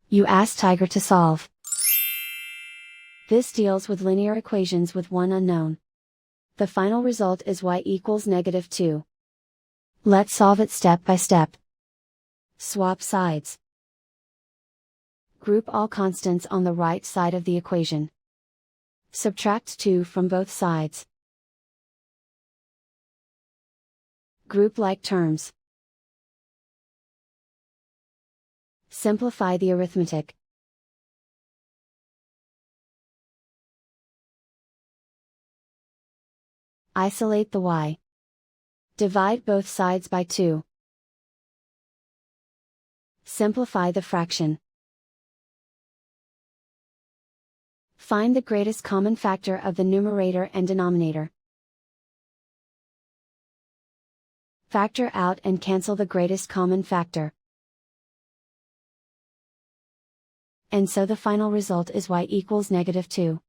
You ask Tiger to solve. This deals with linear equations with one unknown. The final result is y equals -2. Let's solve it step by step. Swap sides. Group all constants on the right side of the equation. Subtract 2 from both sides. Group like terms. Simplify the arithmetic. Isolate the y. Divide both sides by 2. Simplify the fraction. Find the greatest common factor of the numerator and denominator. Factor out and cancel the greatest common factor. And so the final result is y equals -2.